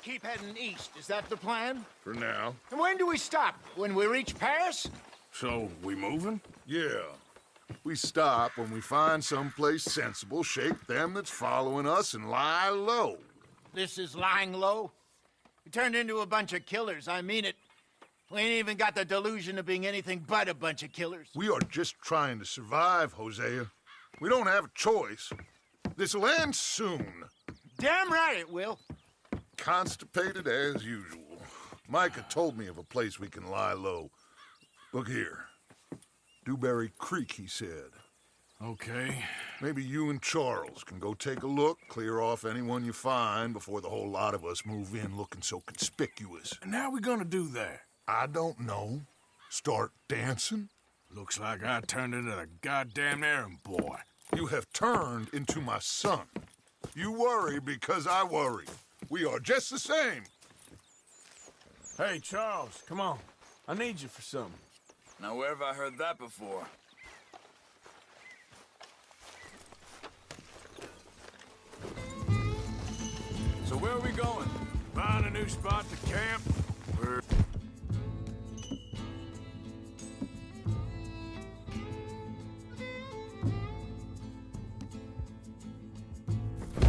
keep heading east. Is that the plan? For now. And when do we stop? When we reach Paris? So, we moving? Yeah. We stop when we find someplace sensible, shake them that's following us, and lie low. This is lying low? We turned into a bunch of killers, I mean it. We ain't even got the delusion of being anything but a bunch of killers. We are just trying to survive, Hosea. We don't have a choice. This'll end soon. Damn right it will. Constipated as usual. Micah told me of a place we can lie low. Look here. Dewberry Creek, he said. Okay. Maybe you and Charles can go take a look, clear off anyone you find before the whole lot of us move in looking so conspicuous. And how we gonna do that? I don't know. Start dancing? Looks like I turned into the goddamn errand boy. You have turned into my son. You worry because I worry. We are just the same. Hey, Charles, come on. I need you for something. Now, where have I heard that before? So where are we going? Find a new spot to camp. We're...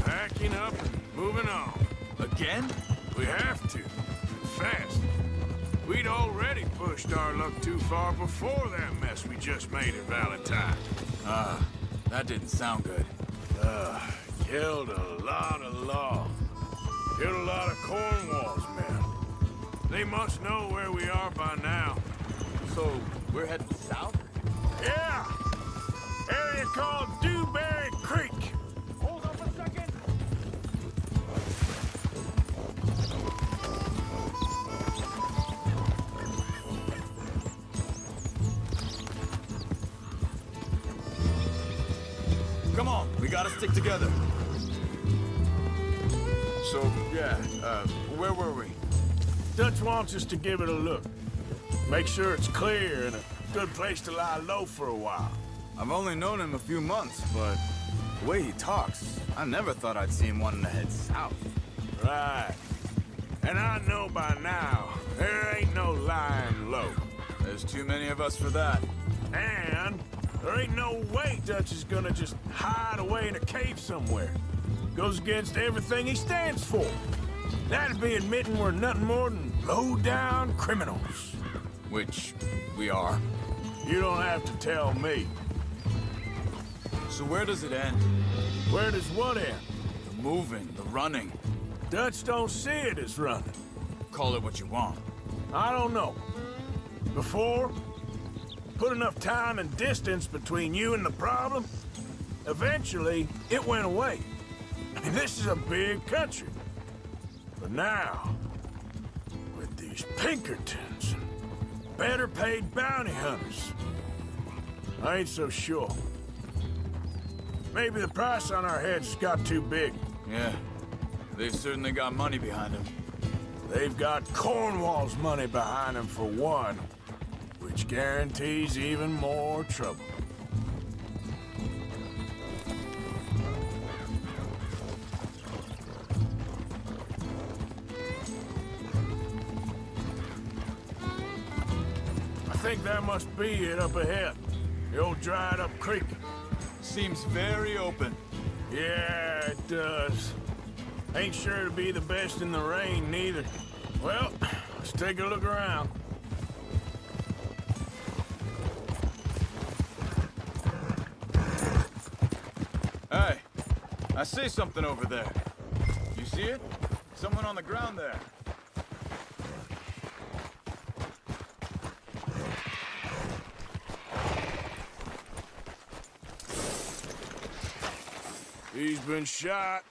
packing up and moving on. Again? We have to. Fast. We'd already pushed our luck too far before that mess we just made at Valentine. That didn't sound good. Killed a lot of law. Killed a lot of Cornwall's men. They must know where we are by now. So, we're heading south? Yeah! Area called Dewberry Creek. Hold up a second. Come on, we gotta stick together. So, yeah, where were we? Dutch wants us to give it a look. Make sure it's clear and a good place to lie low for a while. I've only known him a few months, but the way he talks, I never thought I'd see him wanting to head south. Right. And I know by now, there ain't no lying low. There's too many of us for that. And there ain't no way Dutch is gonna just hide away in a cave somewhere. Goes against everything he stands for. That'd be admitting we're nothing more than low-down criminals. Which we are. You don't have to tell me. So where does it end? Where does what end? The moving, the running. Dutch don't see it as running. Call it what you want. I don't know. Before, put enough time and distance between you and the problem, eventually it went away. I mean, this is a big country. But now, with these Pinkertons and better paid bounty hunters, I ain't so sure. Maybe the price on our heads got too big. Yeah, they've certainly got money behind them. They've got Cornwall's money behind them for one, which guarantees even more trouble. I think that must be it up ahead. The old dried-up creek. Seems very open. Yeah, it does. Ain't sure to be the best in the rain, neither. Well, let's take a look around. Hey, I see something over there. You see it? Someone on the ground there. He's been shot.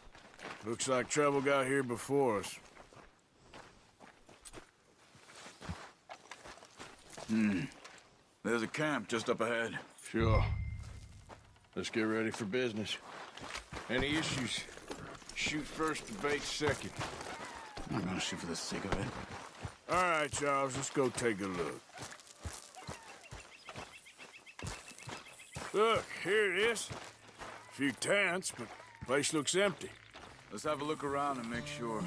Looks like trouble got here before us. There's a camp just up ahead. Sure. Let's get ready for business. Any issues? Shoot first, debate second. I'm not gonna shoot for the sake of it. All right, Charles, let's go take a look. Look, here it is. A few tents, but the place looks empty. Let's have a look around and make sure.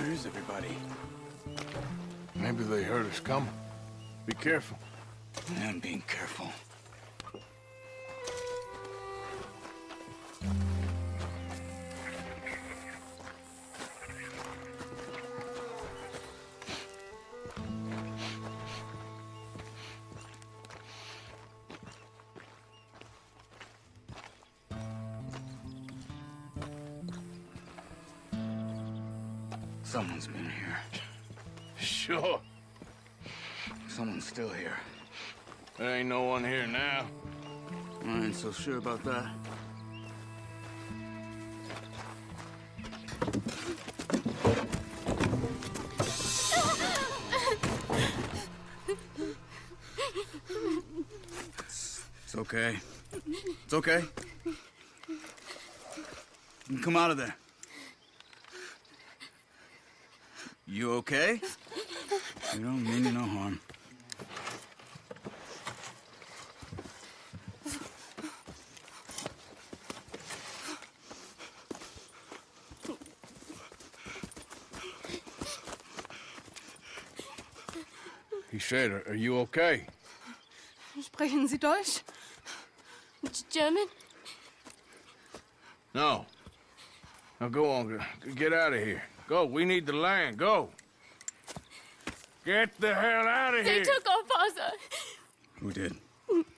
Where is everybody? Maybe they heard us coming. Be careful. I'm being careful. Someone's been here. Sure. Someone's still here. There ain't no one here now. I ain't so sure about that. It's okay. It's okay. You can come out of there. You okay? You don't mean you no harm. He said, are you okay? Sprechen Sie Deutsch? German? No. Now go on, get out of here. Go, we need the land, go. Get the hell out of They here. took our father. Who did?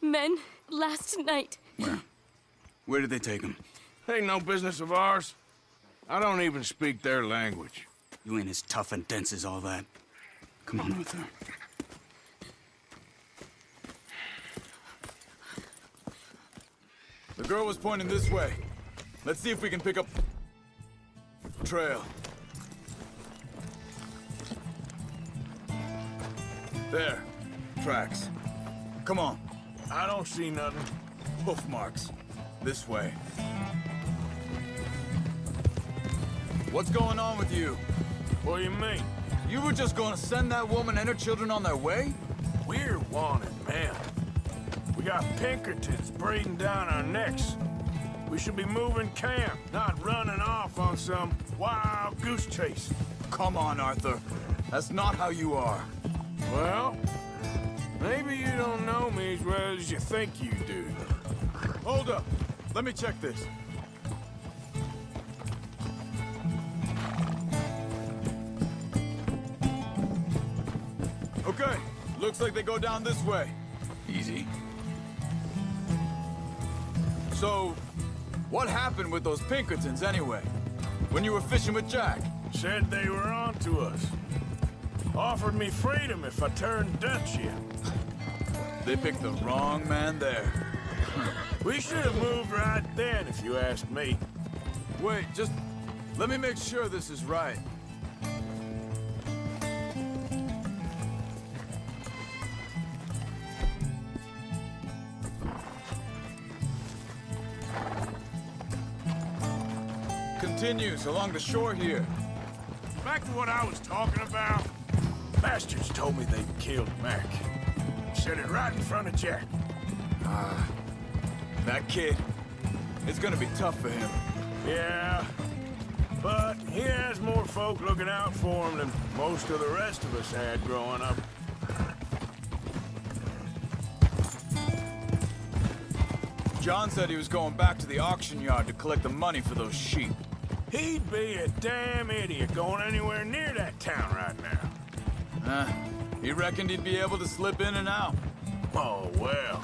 Men, last night. Where? Where did they take him? Ain't no business of ours. I don't even speak their language. You ain't as tough and dense as all that. Come on, Arthur. The girl was pointing this way. Let's see if we can pick up trail. There. Tracks. Come on. I don't see nothing. Hoof marks. This way. What's going on with you? What do you mean? You were just going to send that woman and her children on their way? We're wanted, man. We got Pinkertons breathing down our necks. We should be moving camp, not running off on some wild goose chase. Come on, Arthur. That's not how you are. Well, maybe you don't know me as well as you think you do. Hold up. Let me check this. Okay. Looks like they go down this way. Easy. So, what happened with those Pinkertons anyway? When you were fishing with Jack? Said they were on to us. Offered me freedom if I turned Dutch in. They picked the wrong man there. We should have moved right then, if you ask me. Wait, just let me make sure this is right. Continues along the shore here. Back to what I was talking about. Bastards told me they'd killed Mac. Said it right in front of Jack. That kid, it's gonna be tough for him. Yeah, but he has more folk looking out for him than most of the rest of us had growing up. John said he was going back to the auction yard to collect the money for those sheep. He'd be a damn idiot going anywhere near that town right now. He reckoned he'd be able to slip in and out. Oh, well.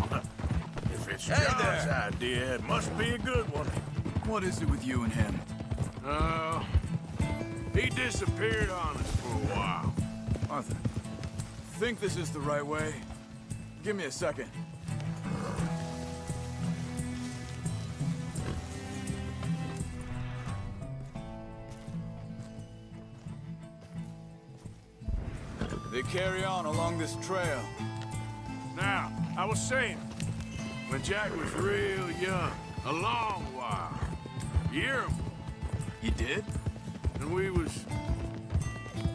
If it's Hey John's there. idea, it must be a good one. What is it with you and him? He disappeared on us for a while. Arthur, think this is the right way? Give me a second. They carry on along this trail. Now, I was saying, when Jack was real young, a long while, a year or more, He did? and we was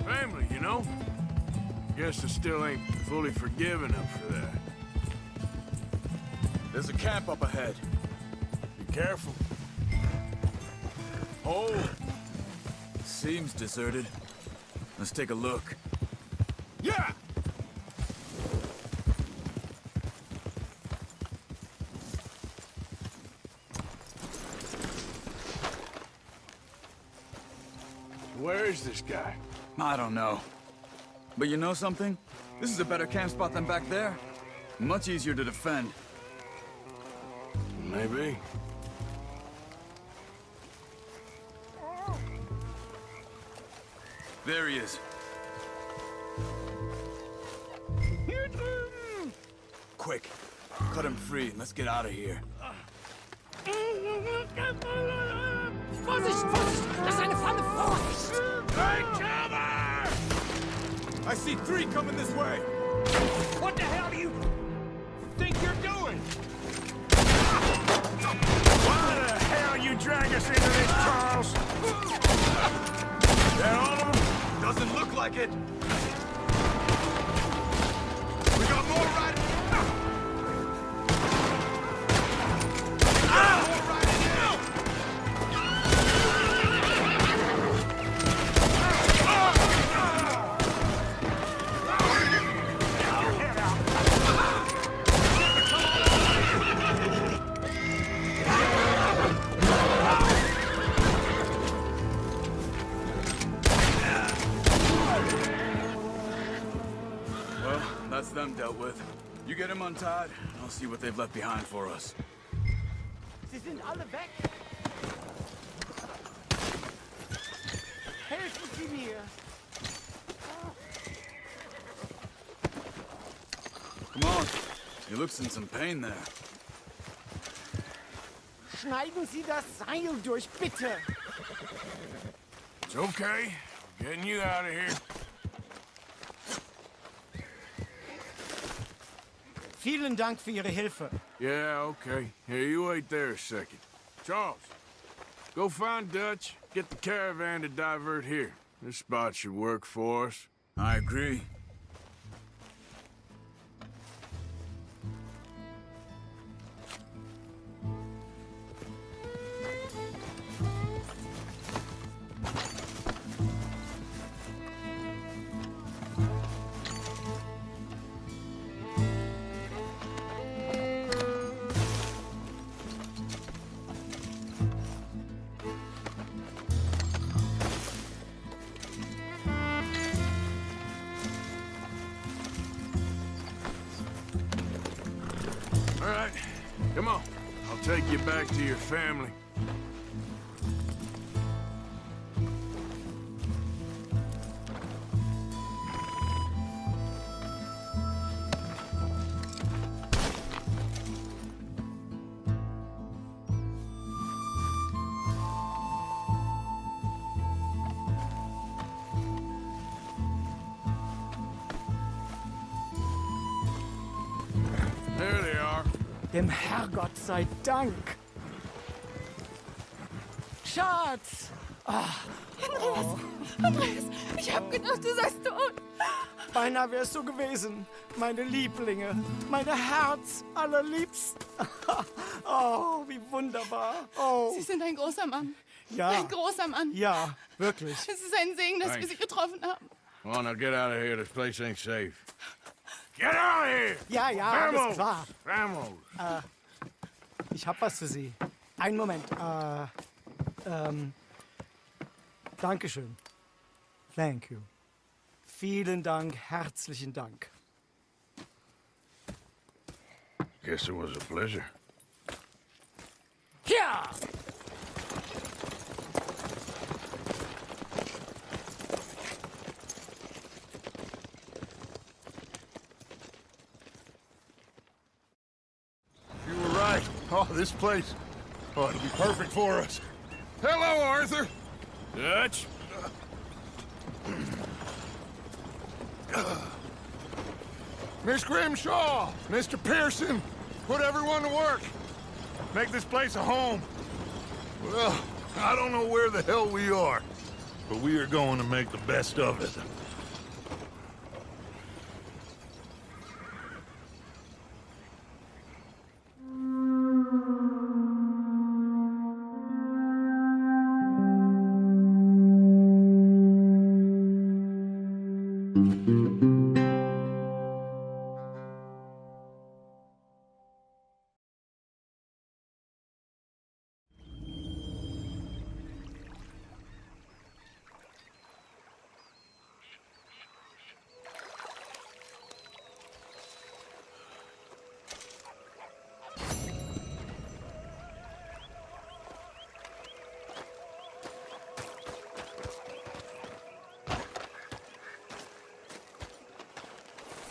family, you know? Guess I still ain't fully forgiven him for that. There's a camp up ahead. Be careful. Oh! Seems deserted. Let's take a look. Yeah! Where is this guy? I don't know. But you know something? This is a better camp spot than back there. Much easier to defend. Maybe. There he is. Quick, cut him free and let's get out of here. Vorsicht, Vorsicht! Das ist eine Falle! Vorsicht! Take cover! I see 3 coming this way. What the hell do you think you're doing? Why the hell you drag us into this, Charles? That all of them? Doesn't look like it. We got more riding. That's them dealt with. You get him untied, I'll see what they've left behind for us. Sie sind alle weg! Helfen Sie mir! Come on. He looks in some pain there. Schneiden Sie das Seil durch, bitte! It's okay. We're getting you out of here. Vielen Dank für Ihre Hilfe. Yeah, okay. Here, you wait there a second. Charles, go find Dutch, get the caravan to divert here. This spot should work for us. I agree. All right, come on. I'll take you back to your family. There they are. Dem Herrgott sei Dank! Schatz! Andreas, ich hab gedacht, du seist tot. Beinahe wärst du gewesen, meine Lieblinge, meine Herz allerliebsten. Oh, wie wunderbar. Oh, Sie sind ein großer Mann. ja, Ein großer Mann. ja, wirklich. Es ist ein Segen, dass wir Sie getroffen haben. Come on, now get out of here. This place ain't safe. Get out of here! Ja, ja, alles klar. Vamos! Ich hab was für Sie. Einen Moment. Dankeschön. Thank you. Vielen Dank, herzlichen Dank. Guess it was a pleasure. Ja! You were right. Oh, this place. Oh, it'll be perfect for us. Hello, Arthur. Dutch? Miss Grimshaw, Mr. Pearson, put everyone to work. Make this place a home. Well, I don't know where the hell we are, but we are going to make the best of it.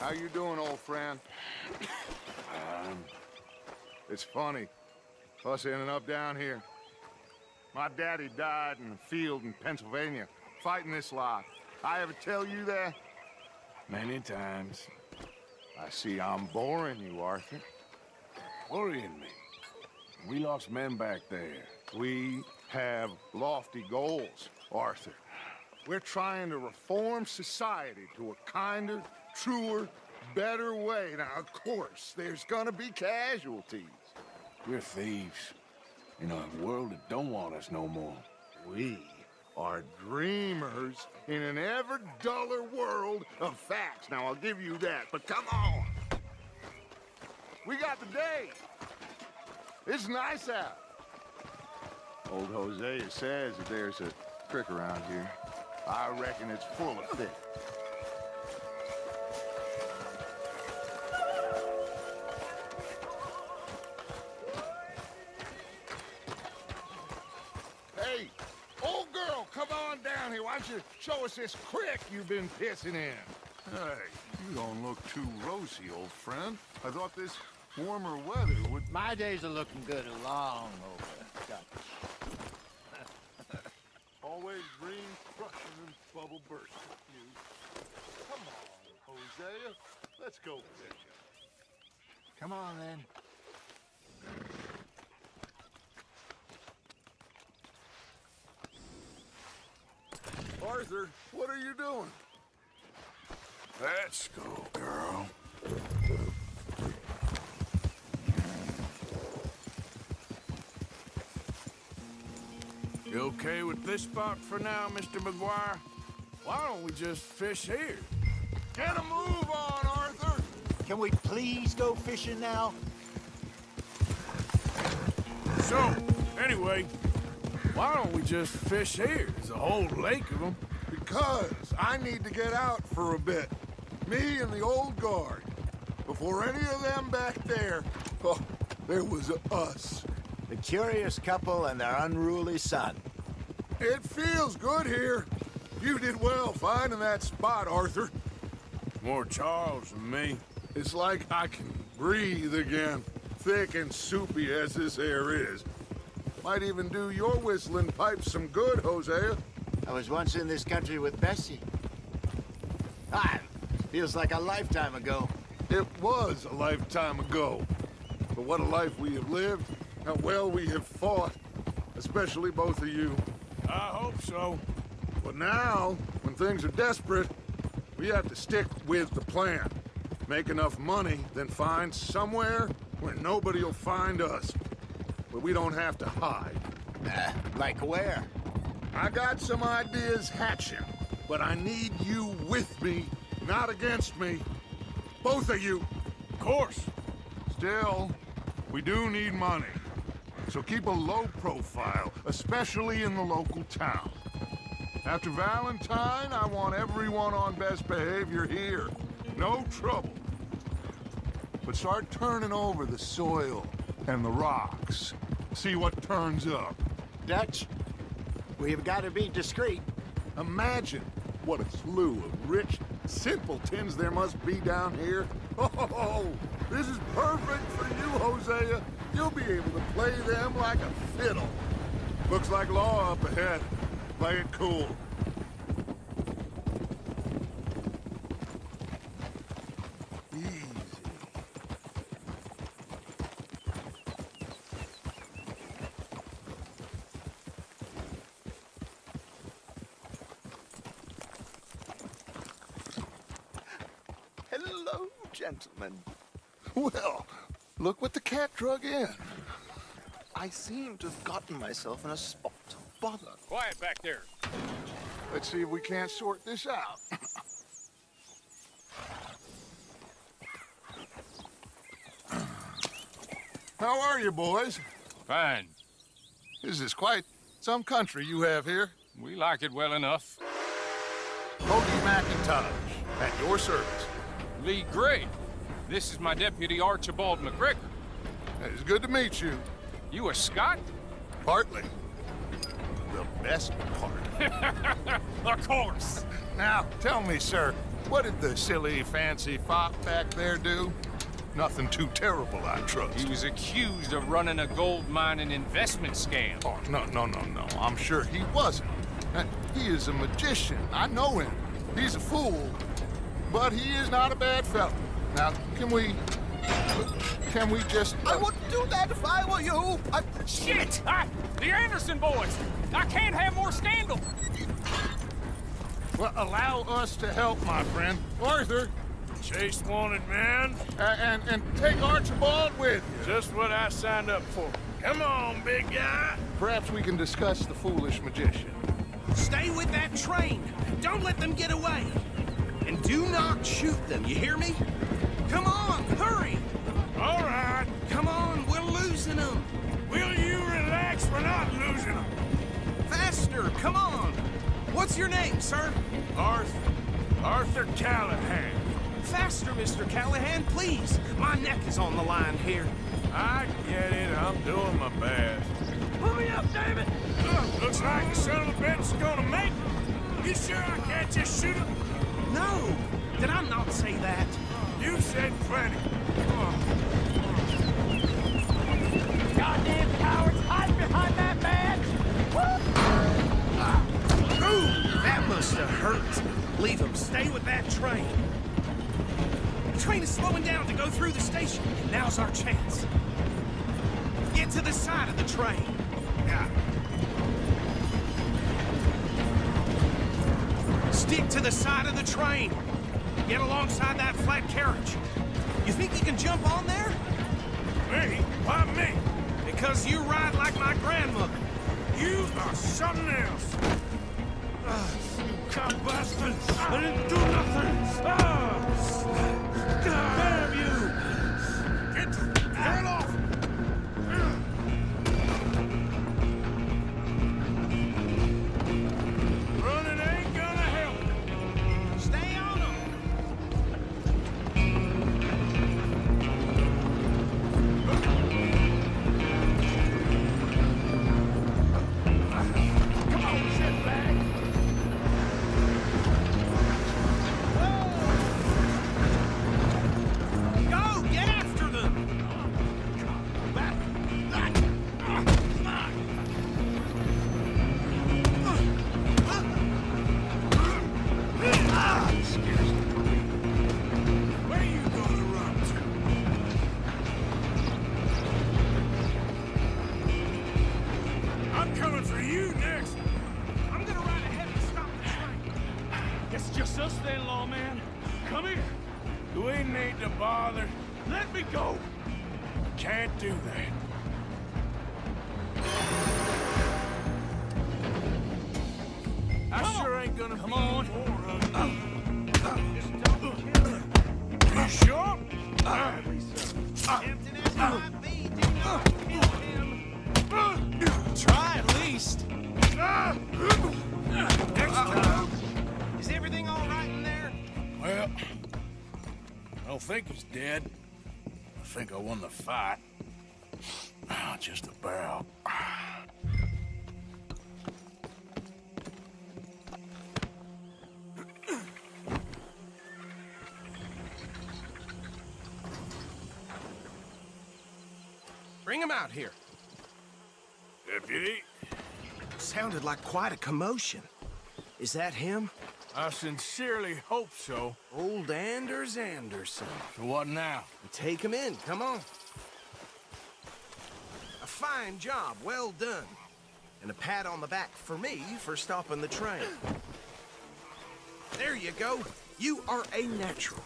How you doing, old friend? It's funny, us ending up down here. My daddy died in the field in Pennsylvania, fighting this lot. I ever tell you that? Many times. I see I'm boring you, Arthur. Worrying me. We lost men back there. We have lofty goals, Arthur. We're trying to reform society to a kinder, truer, better way. Now, of course, there's gonna be casualties. We're thieves. In a world that don't want us no more. We are dreamers in an ever duller world of facts. Now, I'll give you that, but come on. We got the day. It's nice out. Old Hosea says that there's a creek around here. I reckon it's full of fish. Hey, old girl, come on down here. Why don't you show us this creek you've been pissing in? Hey, you don't look too rosy, old friend. I thought this warmer weather would... My days are looking good along over, Dutch. Always green, crushing, and bubble bursting. Come on, Hosea. Let's go fishing. Come on, then. Arthur, what are you doing? Let's go, girl. You okay with this spot for now, Mr. McGuire? Why don't we just fish here? Get a move on, Arthur! Can we please go fishing now? So, anyway, why don't we just fish here? There's a whole lake of them. Because I need to get out for a bit. Me and the old guard. Before any of them back there, oh, there was us. The curious couple and their unruly son. It feels good here. You did well finding that spot, Arthur. More Charles than me. It's like I can breathe again, thick and soupy as this air is. Might even do your whistling pipes some good, Hosea. I was once in this country with Bessie. Feels like a lifetime ago. It was a lifetime ago. But what a life we have lived, how well we have fought. Especially both of you. I hope so. But now, when things are desperate, we have to stick with the plan. Make enough money, then find somewhere where nobody will find us. Where we don't have to hide. Like where? I got some ideas hatching, but I need you with me, not against me. Both of you. Of course. Still, we do need money. So keep a low profile, especially in the local town. After Valentine, I want everyone on best behavior here. No trouble. But start turning over the soil and the rocks. See what turns up. Dutch, we've got to be discreet. Imagine what a slew of rich simpletons there must be down here. Oh, this is perfect for you, Hosea. You'll be able to play them like a fiddle. Looks like law up ahead. Play it cool. Easy. Hello, gentlemen. Well, look what the cat drug in. I seem to have gotten myself in a spot of bother. Quiet back there. Let's see if we can't sort this out. How are you, boys? Fine. This is quite some country you have here. We like it well enough. Cody McIntosh, at your service. Lee Gray. This is my deputy Archibald McGregor. It's good to meet you. You a Scot? Partly. The best part. Of course. Now, tell me, sir, what did the silly, fancy fop back there do? Nothing too terrible, I trust. He was accused of running a gold mining investment scam. Oh, no. I'm sure he wasn't. He is a magician. I know him. He's a fool, but he is not a bad fellow. Now, can we just... I wouldn't do that if I were you. Shit! The Anderson boys! I can't have more scandal! Well, allow us to help, my friend. Arthur, Chase wanted man. and take Archibald with you. Just what I signed up for. Come on, big guy. Perhaps we can discuss the foolish magician. Stay with that train. Don't let them get away. And do not shoot them, you hear me? Come on, hurry! All right. Come on, we're losing them. Will you relax? We're not losing them. Faster, come on. What's your name, sir? Arthur Callahan. Faster, Mr. Callahan, please. My neck is on the line here. I get it. I'm doing my best. Pull me up, David! Looks like the son of a bitch is gonna make it. You sure I can't just shoot him? No, did I not say that? You said plenty. Goddamn cowards, hide behind that man! Ooh, that must have hurt. Leave him. Stay with that train. The train is slowing down to go through the station. Now's our chance. Get to the side of the train. Yeah. Stick to the side of the train. Get alongside that flat carriage. You think you can jump on there? Me? Why me? Because you ride like my grandmother. You are something else. You bastards! I didn't do nothing. Damn you! Get off! Running ain't gonna help. Stay on them. Come on, sit back. Go, get after them. Back. Where you gonna run to? I'm coming for you next. I'm gonna ride ahead and stop the train. It's just us then, lawman. Come here. Do we need to bother? Let me go. Can't do that. I sure ain't gonna Come be on. more of you. Just don't kill him. You sure? Tempting as it might be, do not kill him. Try at least. Next time. Is everything all right in there? Well, I don't think he's dead. I think I won the fight. Just about. Bring him out here. Deputy, Sounded like quite a commotion. Is that him? I sincerely hope so. Old Anders Anderson. So what now? Take him in, come on. A fine job, well done. And a pat on the back for me for stopping the train. There you go. You are a natural.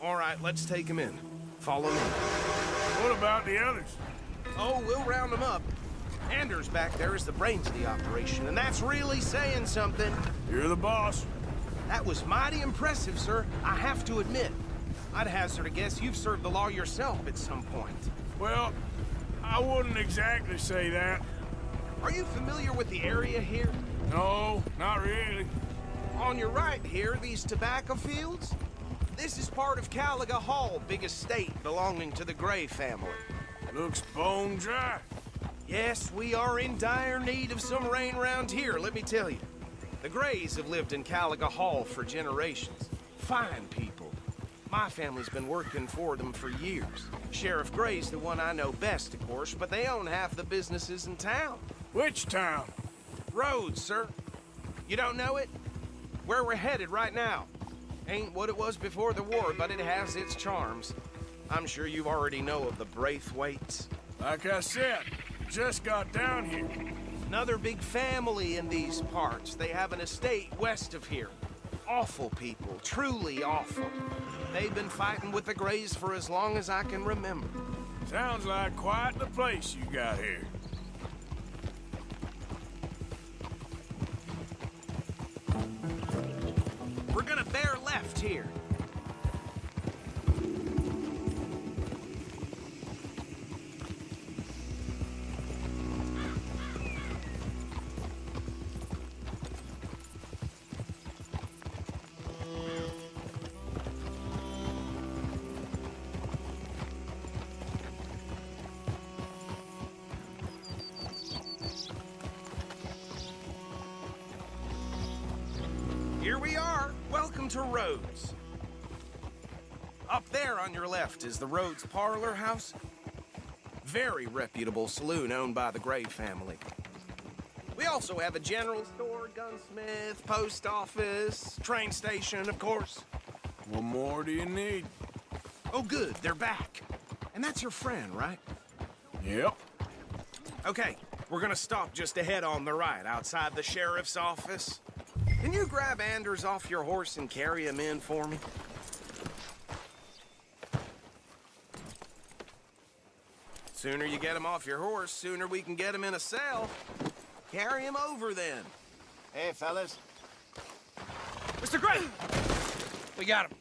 All right, let's take him in. Follow me. What about the others? Oh, we'll round them up. Anders back there is the brains of the operation, and that's really saying something. You're the boss. That was mighty impressive, sir. I have to admit. I'd hazard a guess you've served the law yourself at some point. Well, I wouldn't exactly say that. Are you familiar with the area here? No, not really. On your right here, these tobacco fields? This is part of Caliga Hall, big estate belonging to the Gray family. Looks bone dry. Yes, we are in dire need of some rain around here, let me tell you. The Grays have lived in Caliga Hall for generations. Fine people. My family's been working for them for years. Sheriff Gray's the one I know best, of course, but they own half the businesses in town. Which town? Rhodes, sir. You don't know it? Where we're headed right now. Ain't what it was before the war, but it has its charms. I'm sure you already know of the Braithwaites. Like I said, just got down here. Another big family in these parts. They have an estate west of here. Awful people, truly awful. They've been fighting with the Grays for as long as I can remember. Sounds like quite the place you got here. We're gonna bear left here. Here we are. Welcome to Rhodes. Up there on your left is the Rhodes Parlor House. Very reputable saloon owned by the Gray family. We also have a general store, gunsmith, post office, train station, of course. What more do you need? Oh, good, they're back. And that's your friend, right? Yep. Okay, we're gonna stop just ahead on the right, outside the sheriff's office. Can you grab Anders off your horse and carry him in for me? Sooner you get him off your horse, sooner we can get him in a cell. Carry him over, then. Hey, fellas. Mr. Gray! We got him.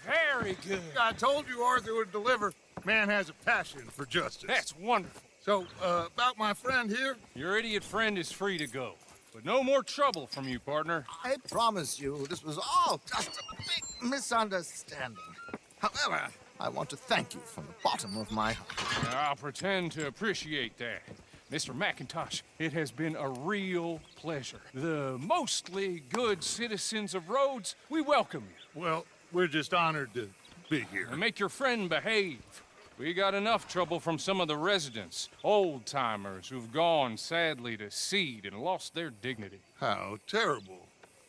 Very good. I told you Arthur would deliver. Man has a passion for justice. That's wonderful. So, about my friend here? Your idiot friend is free to go. But no more trouble from you, partner. I promise you, this was all just a big misunderstanding. However, I want to thank you from the bottom of my heart. I'll pretend to appreciate that. Mr. McIntosh, it has been a real pleasure. The mostly good citizens of Rhodes, we welcome you. Well, we're just honored to be here. And make your friend behave. We got enough trouble from some of the residents, old-timers who've gone, sadly, to seed and lost their dignity. How terrible.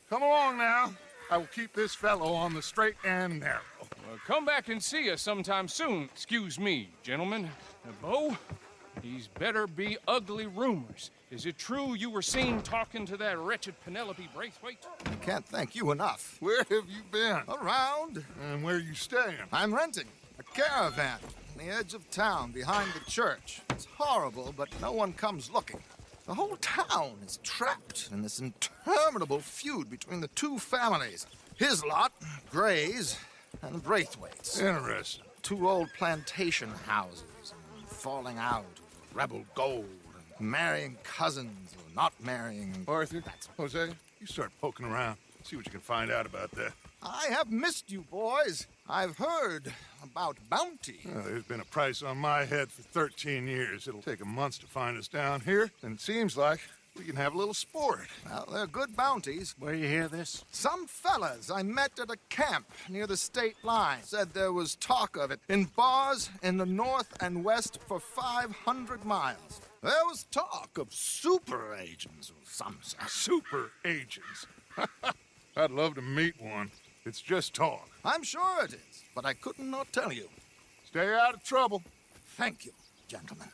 Come along now. I will keep this fellow on the straight and narrow. Well, come back and see us sometime soon. Excuse me, gentlemen. Bo, these better be ugly rumors. Is it true you were seen talking to that wretched Penelope Braithwaite? I can't thank you enough. Where have you been? Around, And where you staying? I'm renting a caravan on the edge of town behind the church. It's horrible, but no one comes looking. The whole town is trapped in this interminable feud between the two families. His lot, Gray's, and Braithwaite's. Interesting. Two old plantation houses, and falling out, rebel gold, and marrying cousins or not marrying. Arthur, Jose, you start poking around. See what you can find out about that. I have missed you, boys. I've heard about bounty. Well, there's been a price on my head for 13 years. It'll take a month to find us down here, and it seems like we can have a little sport. Well, they're good bounties. Where you hear this? Some fellas I met at a camp near the state line said there was talk of it in bars in the north and west for 500 miles. There was talk of super agents or some sort. Super agents. I'd love to meet one. It's just talk. I'm sure it is, but I couldn't not tell you. Stay out of trouble. Thank you, gentlemen.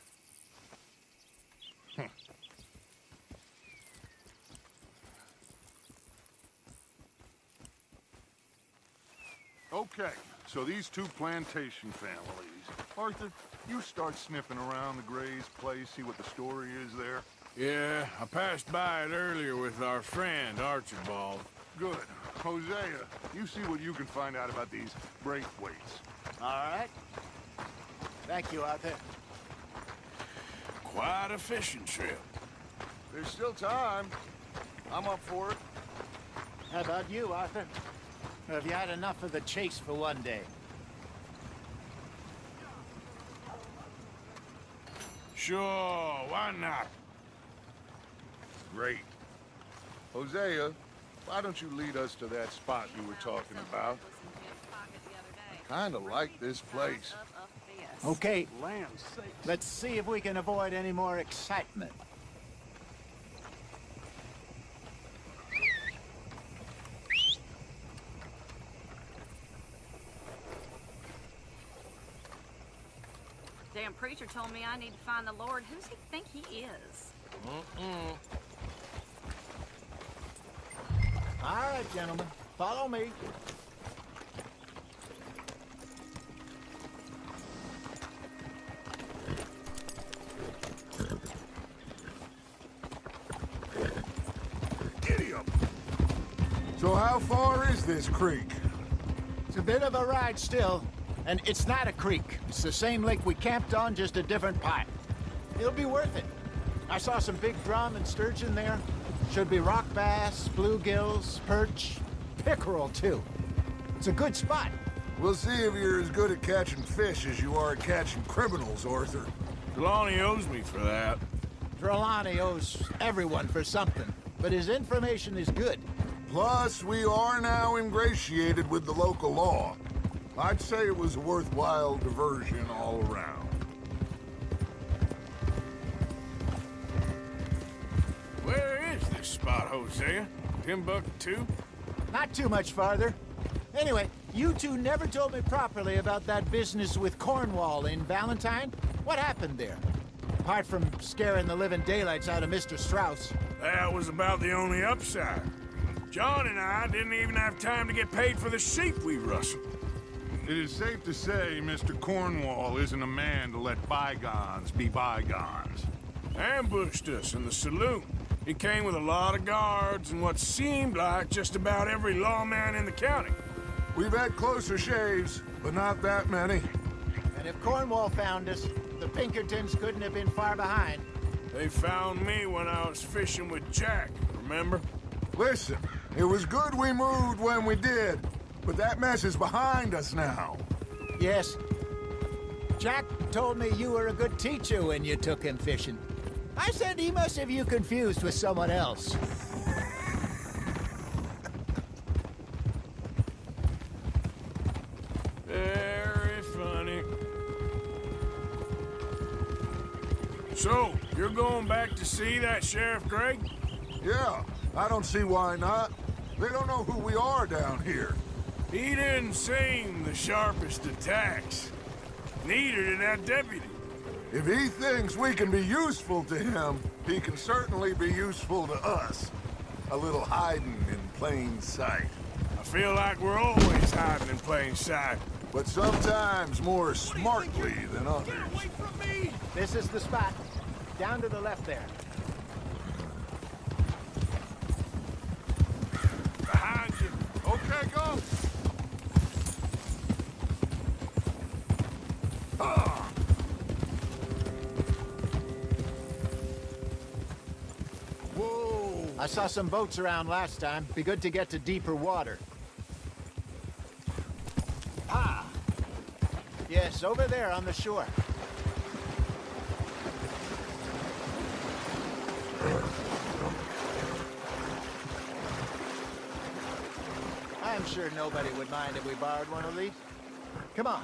Okay, so these two plantation families. Arthur, you start sniffing around the Gray's place, see what the story is there. Yeah, I passed by it earlier with our friend, Archibald. Good. Hosea, you see what you can find out about these Braithwaites. All right. Thank you, Arthur. Quite a fishing trip. There's still time. I'm up for it. How about you, Arthur? Or have you had enough of the chase for one day? Sure, why not? Great. Hosea, why don't you lead us to that spot you were talking about? I kind of like this place. Okay. Let's see if we can avoid any more excitement. Damn preacher told me I need to find the Lord. Who's he think he is? All right, gentlemen. Follow me. Giddy up! So how far is this creek? It's a bit of a ride still, and it's not a creek. It's the same lake we camped on, just a different part. It'll be worth it. I saw some big drum and sturgeon there. Should be rock bass, bluegills, perch, pickerel too. It's a good spot. We'll see if you're as good at catching fish as you are at catching criminals, Arthur. Trelawney owes me for that. Trelawney owes everyone for something, but his information is good. Plus, we are now ingratiated with the local law. I'd say it was a worthwhile diversion all around. Where is this spot, Hosea? Timbuktu? Not too much farther. Anyway, you two never told me properly about that business with Cornwall in Valentine. What happened there? Apart from scaring the living daylights out of Mr. Strauss. That was about the only upside. John and I didn't even have time to get paid for the sheep we rustled. It is safe to say Mr. Cornwall isn't a man to let bygones be bygones. Ambushed us in the saloon. He came with a lot of guards and what seemed like just about every lawman in the county. We've had closer shaves, but not that many. And if Cornwall found us, the Pinkertons couldn't have been far behind. They found me when I was fishing with Jack, remember? Listen, it was good we moved when we did, but that mess is behind us now. Yes. Jack told me you were a good teacher when you took him fishing. I said he must have you confused with someone else. Very funny. So, you're going back to see that Sheriff Gregg? Yeah, I don't see why not. They don't know who we are down here. He didn't seem the sharpest attacks. Neither did that deputy. If he thinks we can be useful to him, he can certainly be useful to us. A little hiding in plain sight. I feel like we're always hiding in plain sight. But sometimes more smartly than others. This is the spot. Down to the left there. Behind you. Okay, go. Whoa! I saw some boats around last time. Be good to get to deeper water. Ah! Yes, over there on the shore. I'm sure nobody would mind if we borrowed one of these. Come on.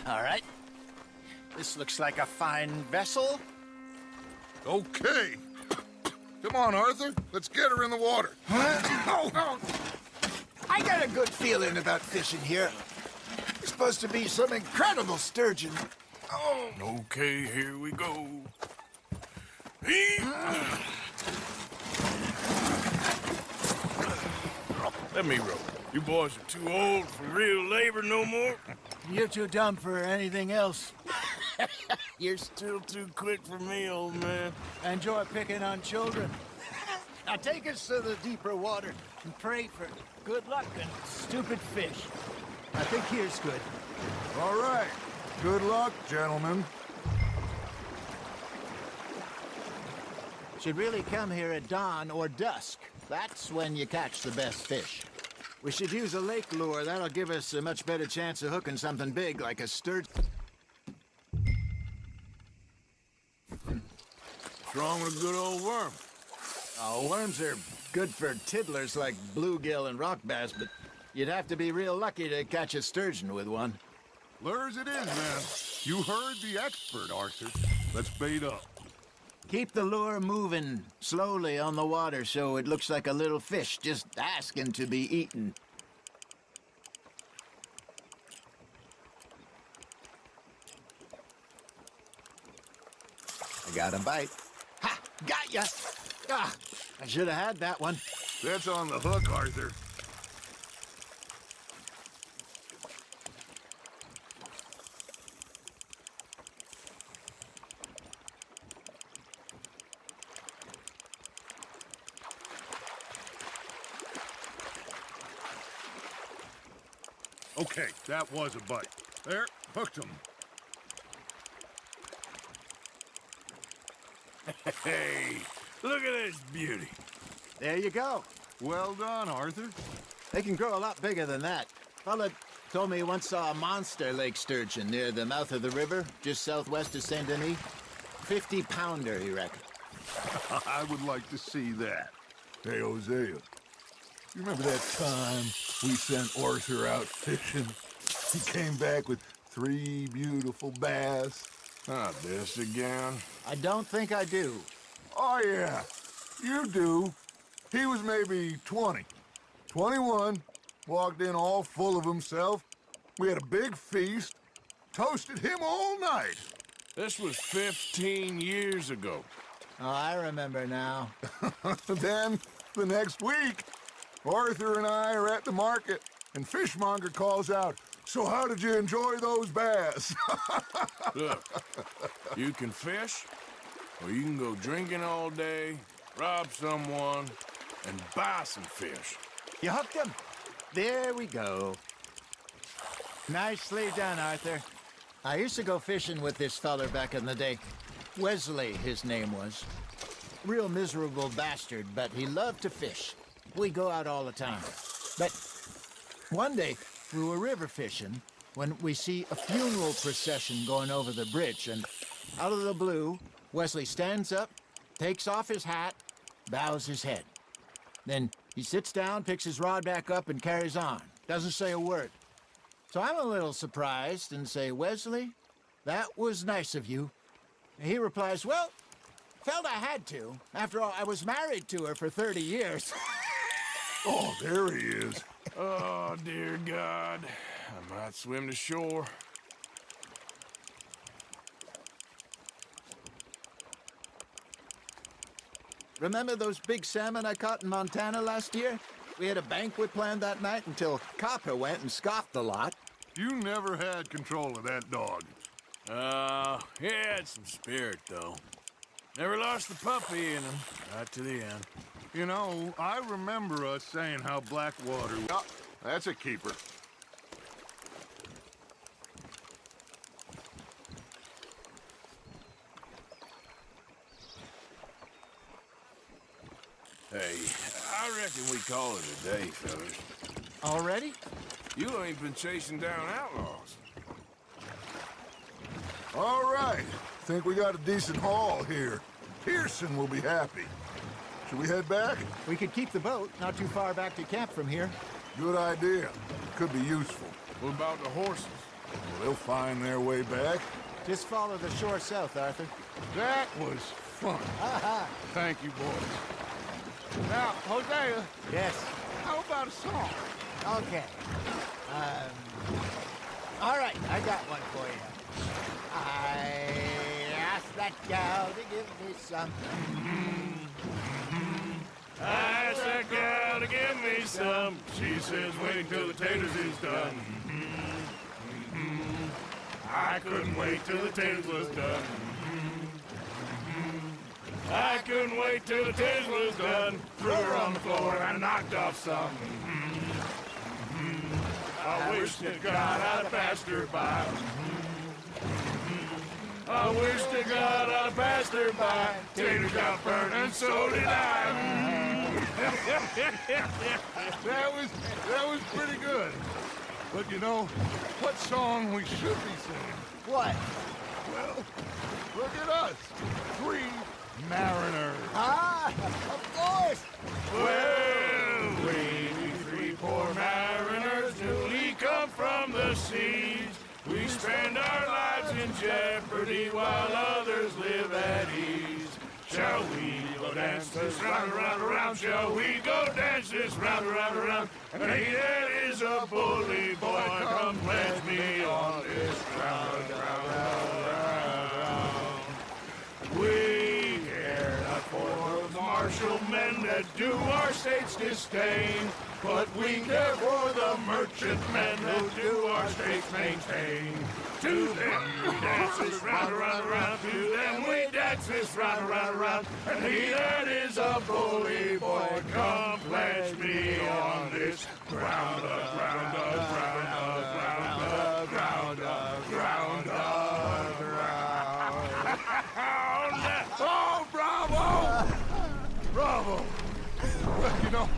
All right. This looks like a fine vessel. Okay. Come on, Arthur. Let's get her in the water. Oh. I got a good feeling about fishing here. It's supposed to be some incredible sturgeon. Oh. Okay, here we go. Let me row. You boys are too old for real labor no more? You're too dumb for anything else. You're still too quick for me, old man. Enjoy picking on children. Now take us to the deeper water and pray for good luck and stupid fish. I think here's good. All right. Good luck, gentlemen. Should really come here at dawn or dusk. That's when you catch the best fish. We should use a lake lure. That'll give us a much better chance of hooking something big like a sturgeon. What's wrong with a good old worm? Oh, worms are good for tiddlers like bluegill and rock bass, but you'd have to be real lucky to catch a sturgeon with one. Lures it is, then. You heard the expert, Arthur. Let's bait up. Keep the lure moving slowly on the water so it looks like a little fish just asking to be eaten. I got a bite. Ha! Got ya! Ah, I should have had that one. That's on the hook, Arthur. Okay, that was a bite. There, hooked him. Hey, look at this beauty. There you go. Well done, Arthur. They can grow a lot bigger than that. Fella told me he once saw a monster lake sturgeon near the mouth of the river, just southwest of Saint Denis. 50-pounder, he reckoned. I would like to see that. Hey, Hosea, you remember that time we sent Arthur out fishing? He came back with 3 beautiful bass. Ah, this again? I don't think I do. Oh, yeah, you do. He was maybe 20. 21, walked in all full of himself. We had a big feast, toasted him all night. This was 15 years ago. Oh, I remember now. Then, the next week, Arthur and I are at the market, and Fishmonger calls out, "So how did you enjoy those bass?" Look, you can fish, or you can go drinking all day, rob someone, and buy some fish. You hooked him. There we go. Nicely done, Arthur. I used to go fishing with this feller back in the day. Wesley, his name was. Real miserable bastard, but he loved to fish. We go out all the time. But one day, we were river fishing when we see a funeral procession going over the bridge, and out of the blue, Wesley stands up, takes off his hat, bows his head. Then he sits down, picks his rod back up, and carries on. Doesn't say a word. So I'm a little surprised and say, "Wesley, that was nice of you." And he replies, "Well, felt I had to. After all, I was married to her for 30 years. Oh, there he is. Oh, dear God. I might swim to shore. Remember those big salmon I caught in Montana last year? We had a banquet planned that night until Copper went and scoffed the lot. You never had control of that dog. He had some spirit, though. Never lost the puppy in him, right to the end. You know, I remember us saying how Blackwater... Oh, that's a keeper. Hey, I reckon we call it a day, fellas. Already? You ain't been chasing down outlaws. All right. Think we got a decent haul here. Pearson will be happy. Should we head back? We could keep the boat not too far back to camp from here. Good idea. Could be useful. What about the horses? Well, they'll find their way back. Just follow the shore south, Arthur. That was fun. Aha! Thank you, boys. Now, Hosea, Yes. how about a song? Okay. All right, I got one for you. I asked that gal to give me something. I asked that gal to give me me some. She says, wait till the taters is done. I couldn't wait till the taters was done. I couldn't wait till the taters was done. Threw her on the floor and I knocked off some. I wish to God I'd passed her by. I wish to God I'd passed her by. Tater got burned and so did I. That was pretty good. But you know, what song we should be singing? What? Well, look at us. 3 mariners. Ah, of course. Well, we 3 poor mariners newly come from the seas. We spend our lives in jeopardy while others live at ease. Shall we go dance this round, around, around? Shall we go dance this round, around, around? And he that is a bully boy, come pledge me on this round, round, round, round. We care not for the martial men that do our state's disdain, but we care for the merchant men that do our state's maintain. To them we dance this round, around, around. To them we dance this round, around, around. And he that is a bully boy, come pledge me on this ground, ground, ground, ground, ground, ground, ground. Oh, bravo! Bravo! Well, you know,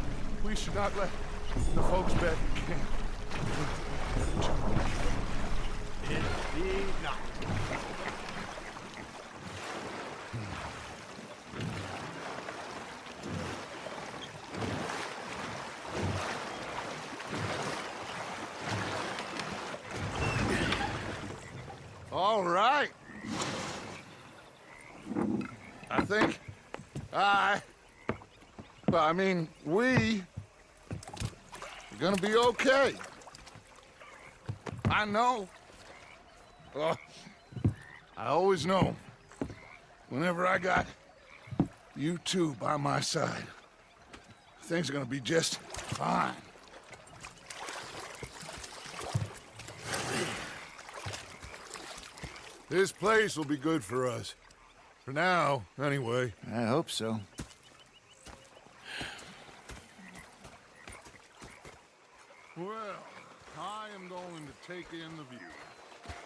we should not let the folks back in camp. Indeed not. All right. I think we are gonna be okay. I know. I always know. Whenever I got you two by my side, things are gonna be just fine. This place will be good for us. For now, anyway. I hope so. Well, I am going to take in the view.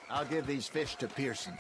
I'll give these fish to Pearson.